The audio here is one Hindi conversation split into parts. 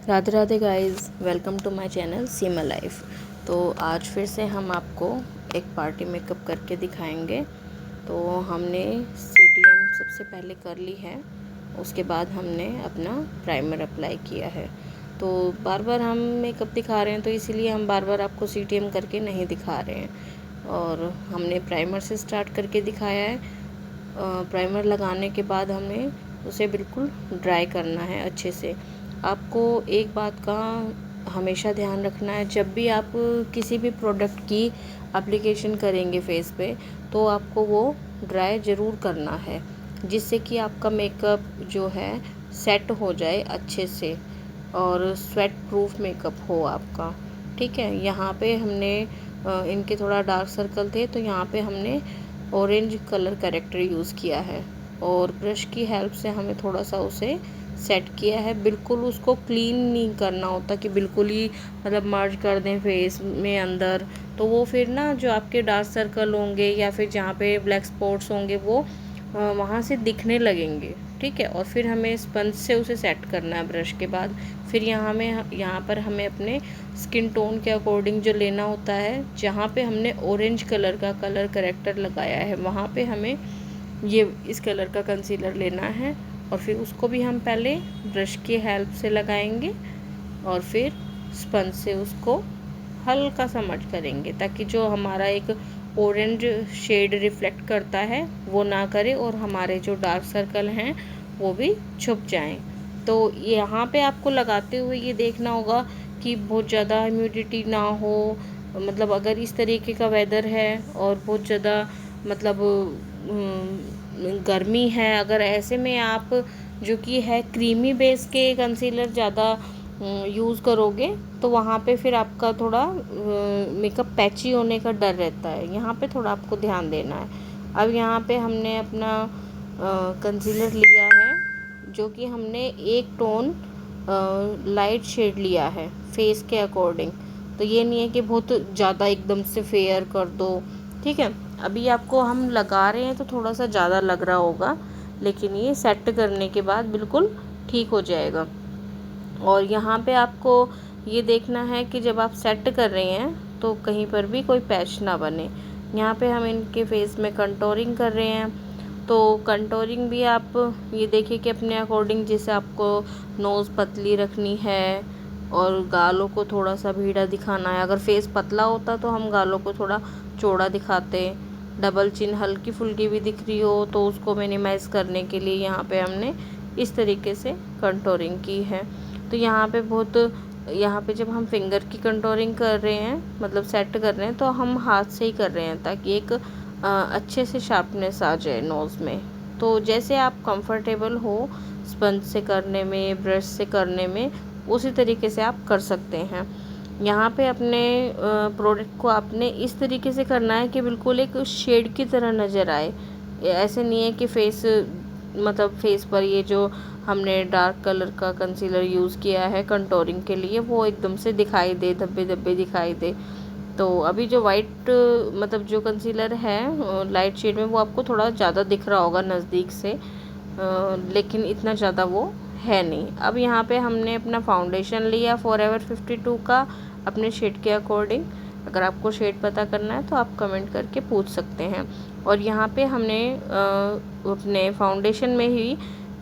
Radhe Radhe guys, welcome to my channel Seema life. तो आज फिर से हम आपको एक पार्टी मेकअप करके दिखाएंगे। तो हमने CTM सबसे पहले कर ली है, उसके बाद हमने अपना प्राइमर अप्लाई किया है। तो बार बार हम मेकअप दिखा रहे हैं, तो इसीलिए हम बार बार आपको CTM करके नहीं दिखा रहे हैं। और हमने प्राइमर से स्टार्ट करके दिखाया है। प्राइमर लगाने के बाद हमें उसे बिल्कुल ड्राई करना है अच्छे से। आपको एक बात का हमेशा ध्यान रखना है, जब भी आप किसी भी प्रोडक्ट की एप्लीकेशन करेंगे फेस पे, तो आपको वो ड्राई ज़रूर करना है, जिससे कि आपका मेकअप जो है सेट हो जाए अच्छे से और स्वेट प्रूफ मेकअप हो आपका। ठीक है, यहाँ पे हमने इनके थोड़ा डार्क सर्कल थे, तो यहाँ पे हमने ऑरेंज कलर करेक्टर यूज़ किया है और ब्रश की हेल्प से हमें थोड़ा सा उसे सेट किया है। बिल्कुल उसको क्लीन नहीं करना होता कि बिल्कुल ही मतलब मर्ज कर दें फेस में अंदर, तो वो फिर ना जो आपके डार्क सर्कल होंगे या फिर जहाँ पे ब्लैक स्पॉट्स होंगे वो वहाँ से दिखने लगेंगे। ठीक है, और फिर हमें स्पंज से उसे सेट करना है ब्रश के बाद। फिर यहाँ पर हमें अपने स्किन टोन के अकॉर्डिंग जो लेना होता है, जहाँ पे हमने ऑरेंज कलर का कलर करेक्टर लगाया है वहाँ पे हमें ये इस कलर का कंसीलर लेना है। और फिर उसको भी हम पहले ब्रश की हेल्प से लगाएंगे और फिर स्पंज से उसको हल्का सा मर्ज करेंगे, ताकि जो हमारा एक ऑरेंज शेड रिफ्लेक्ट करता है वो ना करे और हमारे जो डार्क सर्कल हैं वो भी छुप जाएं। तो यहाँ पे आपको लगाते हुए ये देखना होगा कि बहुत ज़्यादा ह्यूमिडिटी ना हो। मतलब अगर इस तरीके का वेदर है और बहुत ज़्यादा मतलब गर्मी है, अगर ऐसे में आप जो कि है क्रीमी बेस के कंसीलर ज़्यादा यूज़ करोगे, तो वहाँ पे फिर आपका थोड़ा मेकअप पैची होने का डर रहता है। यहाँ पे थोड़ा आपको ध्यान देना है। अब यहाँ पे हमने अपना कंसीलर लिया है, जो कि हमने एक टोन लाइट शेड लिया है फेस के अकॉर्डिंग। तो ये नहीं है कि बहुत ज़्यादा एकदम से फेयर कर दो। ठीक है, अभी आपको हम लगा रहे हैं तो थोड़ा सा ज़्यादा लग रहा होगा, लेकिन ये सेट करने के बाद बिल्कुल ठीक हो जाएगा। और यहाँ पे आपको ये देखना है कि जब आप सेट कर रहे हैं तो कहीं पर भी कोई पैच ना बने। यहाँ पे हम इनके फेस में कंटोरिंग कर रहे हैं, तो कंटोरिंग भी आप ये देखिए कि अपने अकॉर्डिंग, जैसे आपको नोज़ पतली रखनी है और गालों को थोड़ा सा भीड़ा दिखाना है। अगर फेस पतला होता तो हम गालों को थोड़ा चौड़ा दिखाते। डबल चिन हल्की फुल्की भी दिख रही हो तो उसको मिनिमाइज़ करने के लिए यहाँ पे हमने इस तरीके से कंटोरिंग की है। तो यहाँ पे जब हम फिंगर की कंटोरिंग कर रहे हैं, मतलब सेट कर रहे हैं, तो हम हाथ से ही कर रहे हैं ताकि एक अच्छे से शार्पनेस आ जाए नोज़ में। तो जैसे आप कंफर्टेबल हो स्पंज से करने में, ब्रश से करने में, उसी तरीके से आप कर सकते हैं। यहाँ पे अपने प्रोडक्ट को आपने इस तरीके से करना है कि बिल्कुल एक शेड की तरह नज़र आए। ऐसे नहीं है कि फेस पर ये जो हमने डार्क कलर का कंसीलर यूज़ किया है कंटोरिंग के लिए, वो एकदम से दिखाई दे, धब्बे धब्बे दिखाई दे। तो अभी जो वाइट मतलब जो कंसीलर है लाइट शेड में, वो आपको थोड़ा ज़्यादा दिख रहा होगा नज़दीक से, लेकिन इतना ज़्यादा वो है नहीं। अब यहाँ पे हमने अपना फाउंडेशन लिया फॉरएवर 52 का अपने शेड के अकॉर्डिंग। अगर आपको शेड पता करना है तो आप कमेंट करके पूछ सकते हैं। और यहाँ पे हमने अपने फाउंडेशन में ही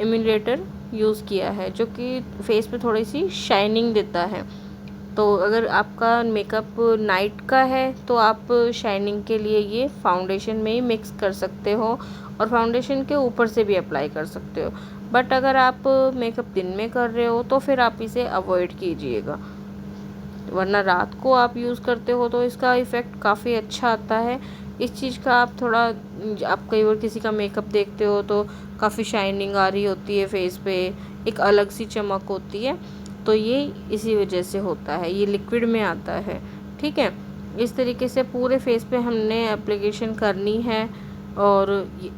इम्यूलेटर यूज़ किया है, जो कि फेस पे थोड़ी सी शाइनिंग देता है। तो अगर आपका मेकअप नाइट का है तो आप शाइनिंग के लिए ये फाउंडेशन में ही मिक्स कर सकते हो और फाउंडेशन के ऊपर से भी अप्लाई कर सकते हो। बट अगर आप मेकअप दिन में कर रहे हो तो फिर आप इसे अवॉइड कीजिएगा, वरना रात को आप यूज़ करते हो तो इसका इफ़ेक्ट काफ़ी अच्छा आता है। इस चीज़ का आप कई बार किसी का मेकअप देखते हो तो काफ़ी शाइनिंग आ रही होती है फेस पे, एक अलग सी चमक होती है, तो ये इसी वजह से होता है, ये लिक्विड में आता है। ठीक है, इस तरीके से पूरे फेस पे हमने एप्लीकेशन करनी है और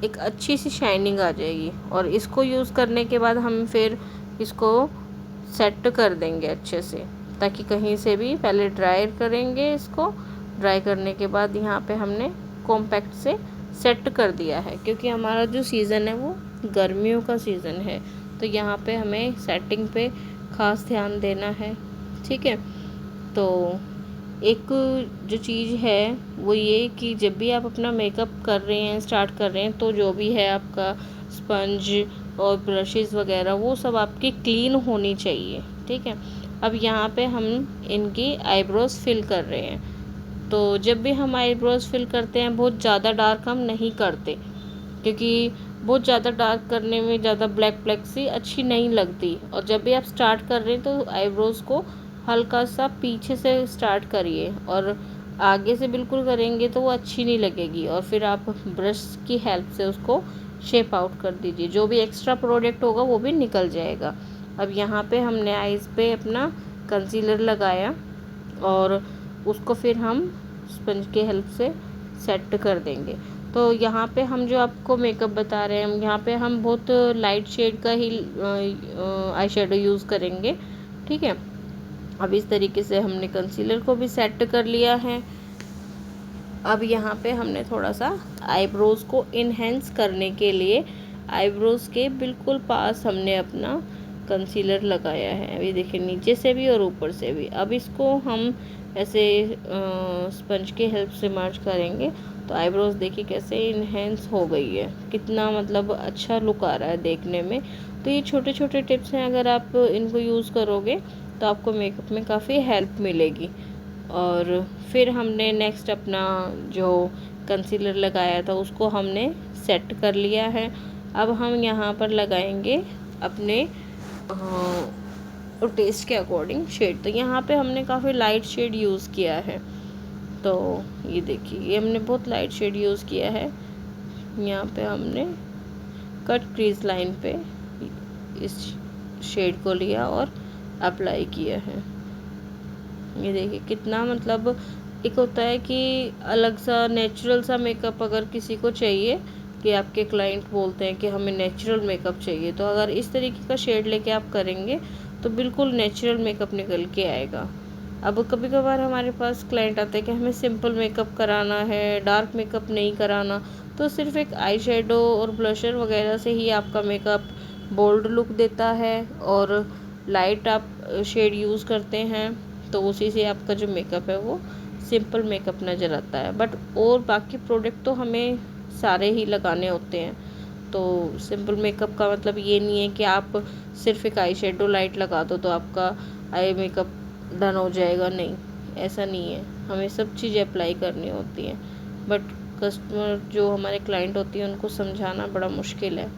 एक अच्छी सी शाइनिंग आ जाएगी। और इसको यूज़ करने के बाद हम फिर इसको सेट कर देंगे अच्छे से, ताकि कहीं से भी पहले ड्राई करेंगे। इसको ड्राई करने के बाद यहाँ पे हमने कॉम्पैक्ट से सेट कर दिया है, क्योंकि हमारा जो सीज़न है वो गर्मियों का सीज़न है। तो यहाँ पे हमें सेटिंग पे ख़ास ध्यान देना है। ठीक है, तो एक जो चीज़ है वो ये कि जब भी आप अपना मेकअप कर रहे हैं, स्टार्ट कर रहे हैं, तो जो भी है आपका स्पंज और ब्रशेस वगैरह वो सब आपकी क्लीन होनी चाहिए। ठीक है, अब यहाँ पे हम इनकी आईब्रोज फिल कर रहे हैं। तो जब भी हम आईब्रोज फिल करते हैं, बहुत ज़्यादा डार्क हम नहीं करते, क्योंकि बहुत ज़्यादा डार्क करने में ज़्यादा ब्लैक ब्लैक सी अच्छी नहीं लगती। और जब भी आप स्टार्ट कर रहे हैं तो आईब्रोज़ को हल्का सा पीछे से स्टार्ट करिए, और आगे से बिल्कुल करेंगे तो वो अच्छी नहीं लगेगी। और फिर आप ब्रश की हेल्प से उसको शेप आउट कर दीजिए, जो भी एक्स्ट्रा प्रोडक्ट होगा वो भी निकल जाएगा। अब यहाँ पे हमने आईज़ पे अपना कंसीलर लगाया और उसको फिर हम स्पंज की हेल्प से सेट कर देंगे। तो यहाँ पे हम जो आपको मेकअप बता रहे हैं, यहाँ पे हम बहुत लाइट शेड का ही आई शेडो यूज़ करेंगे। ठीक है, अब इस तरीके से हमने कंसीलर को भी सेट कर लिया है। अब यहाँ पे हमने थोड़ा सा आईब्रोज़ को इन्हेंस करने के लिए आईब्रोज़ के बिल्कुल पास हमने अपना कंसीलर लगाया है। अभी देखिए, नीचे से भी और ऊपर से भी। अब इसको हम ऐसे स्पंज के हेल्प से मर्ज करेंगे तो आईब्रोज़ देखिए कैसे इन्हेंस हो गई है, कितना मतलब अच्छा लुक आ रहा है देखने में। तो ये छोटे छोटे टिप्स हैं, अगर आप इनको यूज़ करोगे तो आपको मेकअप में काफ़ी हेल्प मिलेगी। और फिर हमने नेक्स्ट अपना जो कंसीलर लगाया था उसको हमने सेट कर लिया है। अब हम यहाँ पर लगाएंगे अपने टेस्ट के अकॉर्डिंग शेड। तो यहाँ पे हमने काफ़ी लाइट शेड यूज़ किया है। तो ये देखिए, ये हमने बहुत लाइट शेड यूज़ किया है। यहाँ पे हमने कट क्रीज लाइन पे इस शेड को लिया और अप्लाई किया है। ये देखिए कितना मतलब एक होता है कि अलग सा नेचुरल सा मेकअप अगर किसी को चाहिए, कि आपके क्लाइंट बोलते हैं कि हमें नेचुरल मेकअप चाहिए, तो अगर इस तरीके का शेड लेके आप करेंगे तो बिल्कुल नेचुरल मेकअप निकल के आएगा। अब कभी कभार हमारे पास क्लाइंट आते हैं कि हमें सिंपल मेकअप कराना है, डार्क मेकअप नहीं कराना, तो सिर्फ एक आई शेडो और ब्लशर वगैरह से ही आपका मेकअप बोल्ड लुक देता है। और लाइट आप शेड यूज़ करते हैं तो उसी से आपका जो मेकअप है वो सिंपल मेकअप नज़र आता है। बट और बाकी प्रोडक्ट तो हमें सारे ही लगाने होते हैं। तो सिंपल मेकअप का मतलब ये नहीं है कि आप सिर्फ एक आई शेडो लाइट लगा दो तो आपका आई मेकअप डन हो जाएगा। नहीं, ऐसा नहीं है, हमें सब चीज़ें अप्लाई करनी होती हैं। बट कस्टमर जो हमारे क्लाइंट होती हैं उनको समझाना बड़ा मुश्किल है।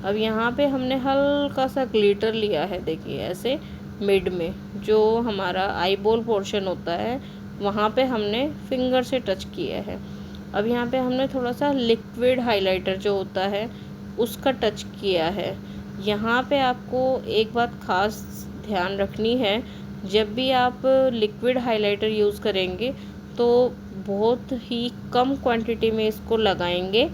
अब यहाँ पे हमने हल्का सा ग्लिटर लिया है, देखिए ऐसे मिड में जो हमारा आई बॉल पोर्शन होता है वहाँ पे हमने फिंगर से टच किया है। अब यहाँ पे हमने थोड़ा सा लिक्विड हाइलाइटर जो होता है उसका टच किया है। यहाँ पे आपको एक बात ख़ास ध्यान रखनी है, जब भी आप लिक्विड हाइलाइटर यूज़ करेंगे तो बहुत ही कम क्वांटिटी में इसको लगाएंगे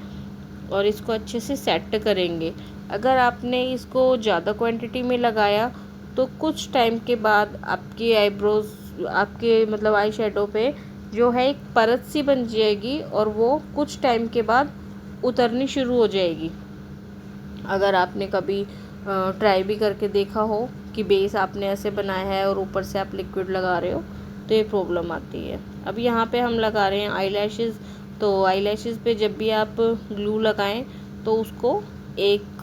और इसको अच्छे से सेट करेंगे। अगर आपने इसको ज़्यादा क्वांटिटी में लगाया तो कुछ टाइम के बाद आपकी आईब्रोज आपके मतलब आई शेडो पे जो है एक परत सी बन जाएगी और वो कुछ टाइम के बाद उतरनी शुरू हो जाएगी। अगर आपने कभी ट्राई भी करके देखा हो कि बेस आपने ऐसे बनाया है और ऊपर से आप लिक्विड लगा रहे हो तो ये प्रॉब्लम आती है। अब यहाँ पे हम लगा रहे हैं आई लैशेज़। तो आई लैशेज़ पे जब भी आप ग्लू लगाएं तो उसको 1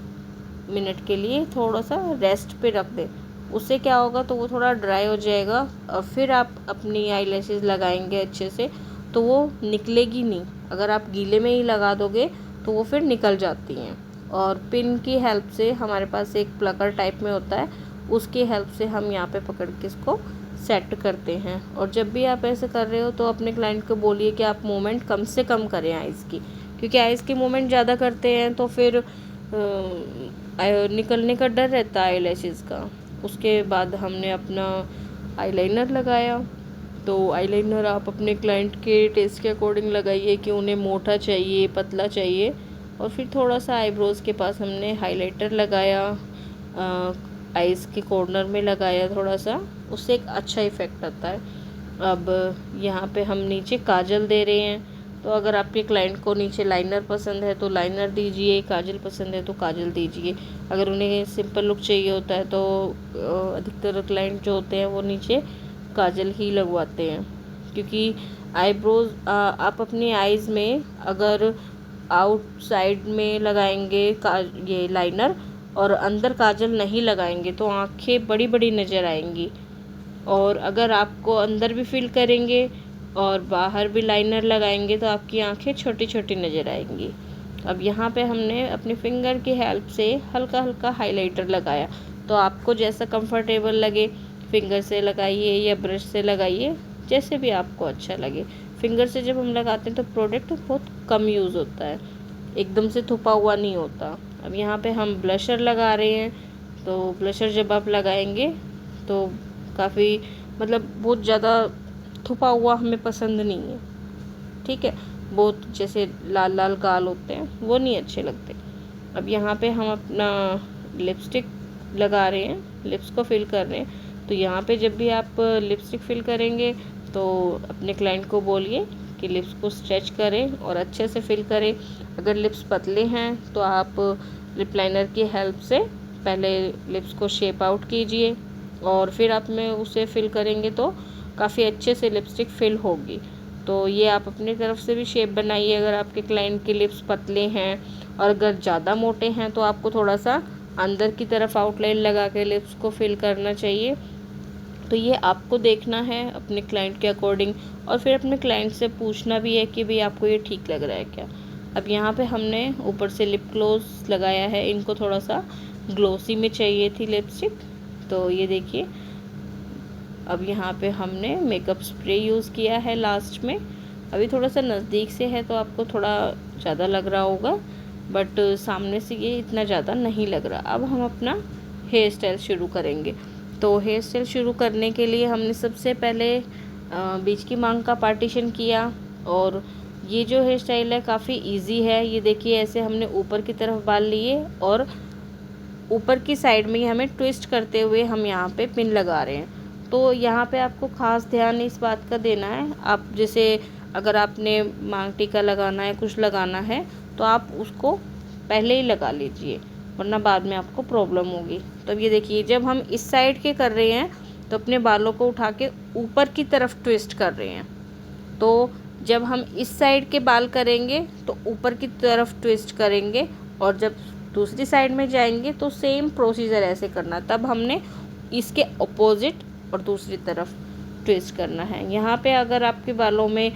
मिनट के लिए थोड़ा सा रेस्ट पे रख दें। उससे क्या होगा, तो वो थोड़ा ड्राई हो जाएगा और फिर आप अपनी आई लैशेज़ लगाएंगे अच्छे से तो वो निकलेगी नहीं। अगर आप गीले में ही लगा दोगे तो वो फिर निकल जाती हैं। और पिन की हेल्प से, हमारे पास एक प्लकर टाइप में होता है, उसकी हेल्प से हम यहाँ पे पकड़ के इसको सेट करते हैं। और जब भी आप ऐसे कर रहे हो तो अपने क्लाइंट को बोलिए कि आप मूवमेंट कम से कम करें आइज़ की, क्योंकि आइज़ की मूवमेंट ज़्यादा करते हैं तो फिर निकलने का डर रहता है आई लैशेज़ का। उसके बाद हमने अपना आईलाइनर लगाया। तो आईलाइनर आप अपने क्लाइंट के टेस्ट के अकॉर्डिंग लगाइए कि उन्हें मोटा चाहिए, पतला चाहिए। और फिर थोड़ा सा आईब्रोज़ के पास हमने हाइलाइटर लगाया, आइज़ के कॉर्नर में लगाया थोड़ा सा, उससे एक अच्छा इफ़ेक्ट आता है। अब यहाँ पे हम नीचे काजल दे रहे हैं। तो अगर आपके क्लाइंट को नीचे लाइनर पसंद है तो लाइनर दीजिए, काजल पसंद है तो काजल दीजिए। अगर उन्हें सिंपल लुक चाहिए होता है तो अधिकतर क्लाइंट जो होते हैं वो नीचे काजल ही लगवाते हैं, क्योंकि आईब्रोज आप अपनी आईज़ में अगर आउटसाइड में लगाएंगे ये लाइनर और अंदर काजल नहीं लगाएंगे तो आंखें बड़ी बड़ी नज़र आएंगी। और अगर आपको अंदर भी फिल करेंगे और बाहर भी लाइनर लगाएंगे तो आपकी आंखें छोटी छोटी नज़र आएंगी। अब यहाँ पे हमने अपनी फिंगर की हेल्प से हल्का हल्का हाइलाइटर लगाया। तो आपको जैसा कंफर्टेबल लगे फिंगर से लगाइए या ब्रश से लगाइए, जैसे भी आपको अच्छा लगे। फिंगर से जब हम लगाते हैं तो प्रोडक्ट बहुत कम यूज़ होता है, एकदम से थुपा हुआ नहीं होता। अब यहाँ पे हम ब्लशर लगा रहे हैं। तो ब्लशर जब आप लगाएंगे तो काफ़ी बहुत ज़्यादा थुपा हुआ हमें पसंद नहीं है, ठीक है। बहुत जैसे लाल लाल गाल होते हैं वो नहीं अच्छे लगते। अब यहाँ पे हम अपना लिपस्टिक लगा रहे हैं, लिप्स को फिल कर रहे हैं। तो यहाँ पे जब भी आप लिपस्टिक फिल करेंगे तो अपने क्लाइंट को बोलिए कि लिप्स को स्ट्रेच करें और अच्छे से फिल करें। अगर लिप्स पतले हैं तो आप लिप लाइनर की हेल्प से पहले लिप्स को शेप आउट कीजिए और फिर आप में उसे फिल करेंगे तो काफ़ी अच्छे से लिपस्टिक फिल होगी। तो ये आप अपनी तरफ से भी शेप बनाइए अगर आपके क्लाइंट के लिप्स पतले हैं। और अगर ज़्यादा मोटे हैं तो आपको थोड़ा सा अंदर की तरफ आउटलाइन लगा के लिप्स को फिल करना चाहिए। तो ये आपको देखना है अपने क्लाइंट के अकॉर्डिंग, और फिर अपने क्लाइंट से पूछना भी है कि भाई आपको ये ठीक लग रहा है क्या। अब यहाँ पे हमने ऊपर से लिप ग्लोस लगाया है, इनको थोड़ा सा ग्लोसी में चाहिए थी लिपस्टिक। तो ये देखिए, अब यहाँ पे हमने मेकअप स्प्रे यूज़ किया है लास्ट में। अभी थोड़ा सा नज़दीक से है तो आपको थोड़ा ज़्यादा लग रहा होगा, बट सामने से ये इतना ज़्यादा नहीं लग रहा। अब हम अपना हेयर स्टाइल शुरू करेंगे। तो हेयर स्टाइल शुरू करने के लिए हमने सबसे पहले बीच की मांग का पार्टीशन किया। और ये जो हेयर स्टाइल है काफ़ी इजी है। ये देखिए, ऐसे हमने ऊपर की तरफ बाल लिए और ऊपर की साइड में ही हमें ट्विस्ट करते हुए हम यहाँ पे पिन लगा रहे हैं। तो यहाँ पे आपको ख़ास ध्यान इस बात का देना है, आप जैसे अगर आपने मांग टीका लगाना है, कुछ लगाना है, तो आप उसको पहले ही लगा लीजिए, वरना बाद में आपको प्रॉब्लम होगी। तो ये देखिए, जब हम इस साइड के कर रहे हैं तो अपने बालों को उठा के ऊपर की तरफ ट्विस्ट कर रहे हैं। तो जब हम इस साइड के बाल करेंगे तो ऊपर की तरफ ट्विस्ट करेंगे, और जब दूसरी साइड में जाएंगे तो सेम प्रोसीजर ऐसे करना। तब हमने इसके अपोजिट और दूसरी तरफ ट्विस्ट करना है। यहाँ पे अगर आपके बालों में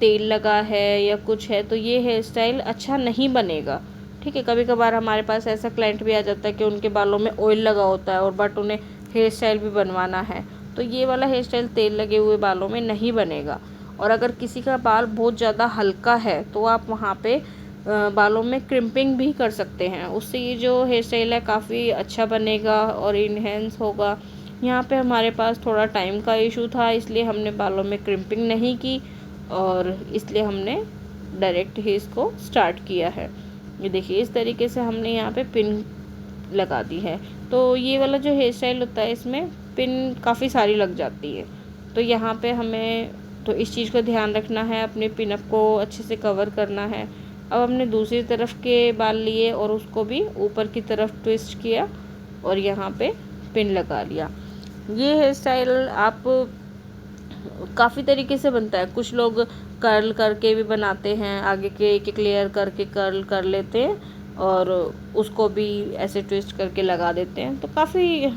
तेल लगा है या कुछ है तो ये हेयर स्टाइल अच्छा नहीं बनेगा, ठीक है। कभी कभार हमारे पास ऐसा क्लाइंट भी आ जाता है कि उनके बालों में ऑयल लगा होता है और बट उन्हें हेयर स्टाइल भी बनवाना है, तो ये वाला हेयर स्टाइल तेल लगे हुए बालों में नहीं बनेगा। और अगर किसी का बाल बहुत ज़्यादा हल्का है तो आप वहाँ पे बालों में क्रिम्पिंग भी कर सकते हैं, उससे ये जो हेयर स्टाइल है काफ़ी अच्छा बनेगा और इन्हेंस होगा। यहाँ पे हमारे पास थोड़ा टाइम का इशू था, इसलिए हमने बालों में क्रिम्पिंग नहीं की और इसलिए हमने डायरेक्ट ही इसको स्टार्ट किया है। ये देखिए, इस तरीके से हमने यहाँ पे पिन लगा दी है। तो ये वाला जो हेयर स्टाइल होता है इसमें पिन काफ़ी सारी लग जाती है, तो यहाँ पे हमें तो इस चीज़ का ध्यान रखना है, अपने पिनअप को अच्छे से कवर करना है। अब हमने दूसरी तरफ के बाल लिए और उसको भी ऊपर की तरफ ट्विस्ट किया और यहाँ पे पिन लगा लिया। ये हेयर स्टाइल आप काफ़ी तरीके से बनता है। कुछ लोग कर्ल करके भी बनाते हैं, आगे के एक एक लेयर करके कर्ल कर लेते हैं और उसको भी ऐसे ट्विस्ट करके लगा देते हैं। तो काफ़ी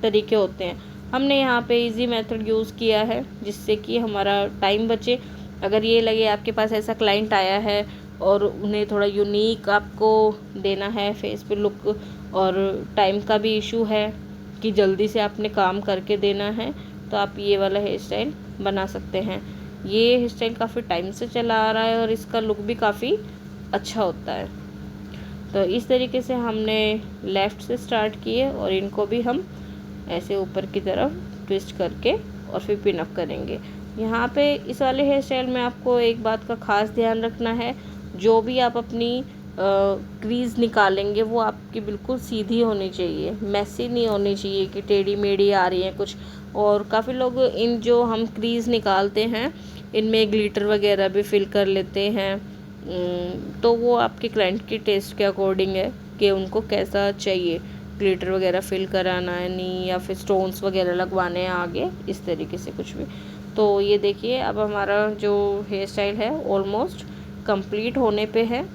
तरीके होते हैं। हमने यहाँ पे इजी मेथड यूज़ किया है जिससे कि हमारा टाइम बचे। अगर ये लगे आपके पास ऐसा क्लाइंट आया है और उन्हें थोड़ा यूनिक आपको देना है फेस पे लुक, और टाइम का भी इशू है कि जल्दी से आपने काम करके देना है, तो आप ये वाला हेयर स्टाइल बना सकते हैं। ये हेयर स्टाइल काफ़ी टाइम से चला आ रहा है और इसका लुक भी काफ़ी अच्छा होता है। तो इस तरीके से हमने लेफ़्ट से स्टार्ट किए और इनको भी हम ऐसे ऊपर की तरफ ट्विस्ट करके और फिर पिन अप करेंगे। यहाँ पे इस वाले हेयर स्टाइल में आपको एक बात का ख़ास ध्यान रखना है, जो भी आप अपनी क्रीज़ निकालेंगे वो आपकी बिल्कुल सीधी होनी चाहिए, मैसी नहीं होनी चाहिए कि टेढ़ी मेढ़ी आ रही है कुछ। और काफ़ी लोग इन जो हम क्रीज़ निकालते हैं इनमें ग्लिटर वगैरह भी फिल कर लेते हैं। तो वो आपके क्लाइंट के टेस्ट के अकॉर्डिंग है कि उनको कैसा चाहिए, ग्लिटर वगैरह फिल कराना है नहीं, या फिर स्टोन्स वगैरह लगवाने हैं आगे, इस तरीके से कुछ भी। तो ये देखिए अब हमारा जो हेयर स्टाइल है ऑलमोस्ट कंप्लीट होने पे है।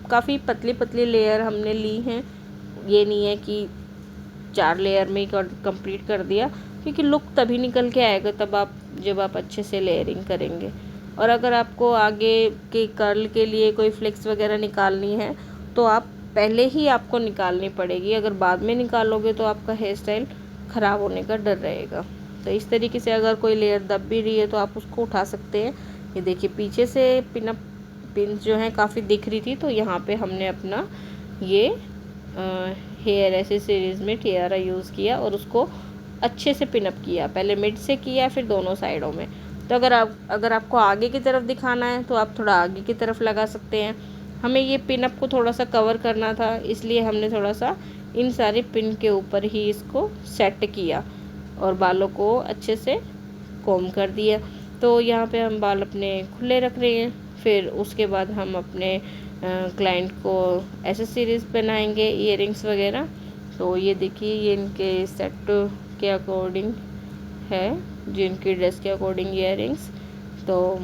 काफ़ी पतली पतली लेयर हमने ली हैं, ये नहीं है कि 4 लेयर में ही कंप्लीट कर दिया, क्योंकि लुक तभी निकल के आएगा जब आप अच्छे से लेयरिंग करेंगे। और अगर आपको आगे के कर्ल के लिए कोई फ्लेक्स वगैरह निकालनी है तो आप पहले ही आपको निकालनी पड़ेगी, अगर बाद में निकालोगे तो आपका हेयर स्टाइल ख़राब होने का डर रहेगा। तो इस तरीके से अगर कोई लेयर दब भी रही है तो आप उसको उठा सकते हैं। ये देखिए पीछे से पिन जो है काफ़ी दिख रही थी, तो यहाँ पे हमने अपना ये हेयर एक्सेसरीज में टियारा यूज़ किया और उसको अच्छे से पिनअप किया, पहले मिड से किया फिर दोनों साइडों में। तो अगर आपको आगे की तरफ दिखाना है तो आप थोड़ा आगे की तरफ लगा सकते हैं। हमें ये पिनअप को थोड़ा सा कवर करना था, इसलिए हमने थोड़ा सा इन सारे पिन के ऊपर ही इसको सेट किया और बालों को अच्छे से कॉम्ब कर दिया। तो यहाँ पे हम बाल अपने खुले रख रहे हैं। फिर उसके बाद हम अपने क्लाइंट को एक्सेसरीज पहनाएंगे, इयररिंग्स वगैरह। तो ये देखिए ये इनके सेट के अकॉर्डिंग है, जिनकी ड्रेस के अकॉर्डिंग इयररिंग्स। तो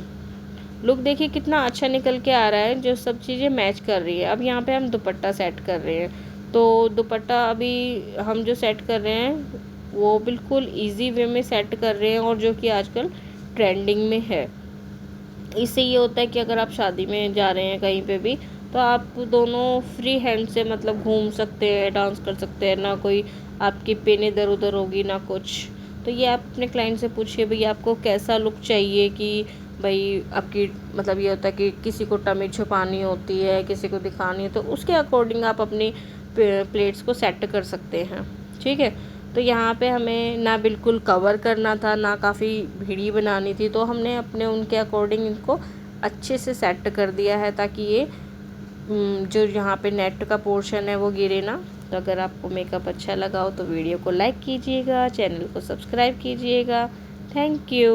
लुक देखिए कितना अच्छा निकल के आ रहा है, जो सब चीज़ें मैच कर रही है। अब यहाँ पे हम दुपट्टा सेट कर रहे हैं। तो दुपट्टा अभी हम जो सेट कर रहे हैं वो बिल्कुल इजी वे में सेट कर रहे हैं, और जो कि आजकल ट्रेंडिंग में है। इससे ये होता है कि अगर आप शादी में जा रहे हैं कहीं पे भी, तो आप दोनों फ्री हैंड से मतलब घूम सकते हैं, डांस कर सकते हैं, ना कोई आपकी पिन इधर उधर होगी ना कुछ। तो ये आप अपने क्लाइंट से पूछिए भाई आपको कैसा लुक चाहिए, कि भाई आपकी मतलब ये होता है कि किसी को टमी छुपानी होती है, किसी को दिखानी है, तो उसके अकॉर्डिंग आप अपनी प्लेट्स को सेट कर सकते हैं। ठीक है। तो यहाँ पे हमें ना बिल्कुल कवर करना था, ना काफ़ी भीड़ी बनानी थी, तो हमने अपने उनके अकॉर्डिंग इनको अच्छे से सेट कर दिया है, ताकि ये जो यहाँ पे नेट का पोर्शन है वो गिरे ना। तो अगर आपको मेकअप अच्छा लगा हो तो वीडियो को लाइक कीजिएगा, चैनल को सब्सक्राइब कीजिएगा। Thank you.